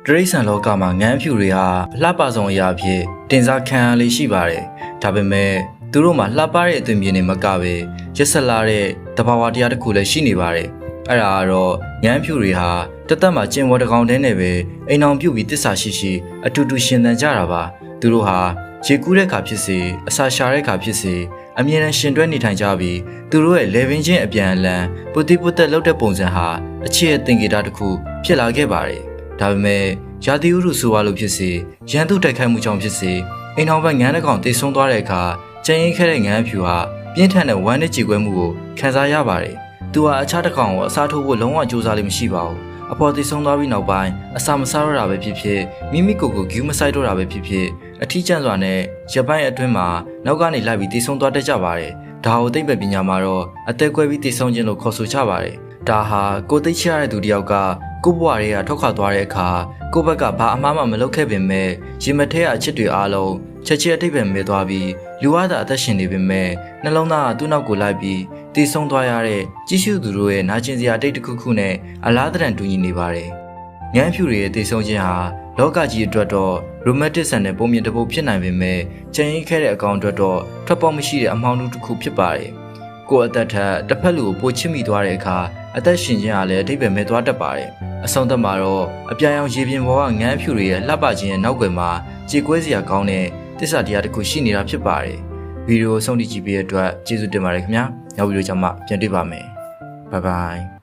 တရိษံလောကမှာငန်းဖြူတွေဟာလှပဆောင်အရာအဖြစ်တင်စားခံရလေးရှိပါတယ်။ဒါပေမဲ့သူတို့မှာလှပတဲ့အသွင်ပြင်တွေမကပဲရက်ဆက်လာတဲ့တဘာဝတရားတစ်ခုလည်းရှိနေပါတယ်။အဲ့ဒါကတော့ငန်းဖြူတွေဟာတသက်မှာကျင်ဝတ်တကောင်တည်းနဲ့ပဲအိမ်အောင်ပြုတ်ပြီးတစ္ဆာရှိအတူတူရှင်သန်ကြတာပါ။သူတို့ဟာရေကူးတဲ့ခါဖြစ်စေအစာရှာတဲ့ခါဖြစ်စေအမြဲတမ်းရှင်တွဲနေထိုင်ကြပြီးသူတို့ရဲ့လေပင်ချင်းအပြန်အလှန်ပုတိပုတက်လောက်တဲ့ပုံစံဟာအခြေအသင်္ကေတတစ်ခုဖြစ်လာခဲ့ပါတယ်။ဒါပေမဲ့ရာသီဥတုဆိုးဝါးလို့ဖြစ်စေရန်သူတိုက်ခိုက်မှုကြောင့်ဖြစ်စေအိမ်တော်ဘက်ငန်းတစ်ကောင်တိတ်ဆုံးသွားတဲ့အခါကျန်ရင်ခဲ့တဲ့ငန်းဖြူဟာပြင်းထန်တဲ့ဝမ်းနဲ့ကြေကွဲမှုကိုခံစားရပါတယ်။သူဟာအခြားတစ်ကောင်ကိုအစားထိုးဖို့လုံးဝကြိုးစားလို့မရှိပါဘူး။အဖော်တိတ်ဆုံးသွားပြီးနောက်ပိုင်းအစာမစားတော့တာပဲဖြစ်ဖြစ်မိမိကိုယ်ကိုဂူးမဆိုင်တော့တာပဲဖြစ်ဖြစ်အထီးကျန်စွာနဲ့ရပိုင်းအတွင်းမှာနောက်ကနေလိုက်ပြီးတိတ်ဆုံးသွားတတ်ကြပါတယ်။ဒါကိုသိပ္ပံပညာမှာတော့အသက်ကွဲပြီးတိတ်ဆုံးခြင်းလို့ခေါ်ဆိုကြပါတယ်။ဒါဟာကိုသိချရတဲ့သူတယောက်ကကိုဘွားတွေကထွက်ခွာသွားတဲ့အခါကိုဘက်ကဘာအမှားမှမလုပ်ခဲ့ပင်မဲ့ရင်မထဲကအချစ်တွေအားလုံးချက်ချင်းအထိပ်ပဲမဲသွားပြီးလူဝါသာအသက်ရှင်နေပင်မဲ့နှလုံးသားကသူ့နောက်ကိုလိုက်ပြီးတိတ်ဆုံးသွားရတဲ့ကြီးစုသူတို့ရဲ့နာကျင်စရာအတိတ်တစ်ခုခုနဲ့အလားတရံတူညီနေပါတယ်။ငန်းဖြူတွေရဲ့တိတ်ဆုံးခြင်းဟာလောကကြီးအတွက်တော့ romantic ဆန်တဲ့ပုံမြင်တစ်ပုဒ်ဖြစ်နိုင်ပေမဲ့ချင်ရင်ခဲ့တဲ့အကောင်အတွက်တော့ထွက်ပေါက်မရှိတဲ့အမှောင်တစ်ခုဖြစ်ပါတယ်။ကိုယ်အသက်ထက်တစ်ဖက်လူကိုပိုချစ်မိသွားတဲ့အခါအသက်ရှင်ခြင်းကလည်းအထိပ်ပဲမဲသွားတတ်ပါတယ်။အဆုံးသတ်မှာတော့အပြာရောင်ရေပြင်ပေါ်ကငန်းဖြူတွေရဲ့လှပခြင်းရဲ့နောက်ွယ်မှာကြေကွဲစရာကောင်းတဲ့သစ္စာတရားတစ်ခုရှိနေတာဖြစ်ပါတယ်။ဗီဒီယိုဆုံးဖြတ်ကြည့်ပေးတဲ့အတွက်ကျေးဇူးတင်ပါတယ်ခင်ဗျာ။နောက်ဗီဒီယိုကျမှပြန်တွေ့ပါမယ်။ Bye bye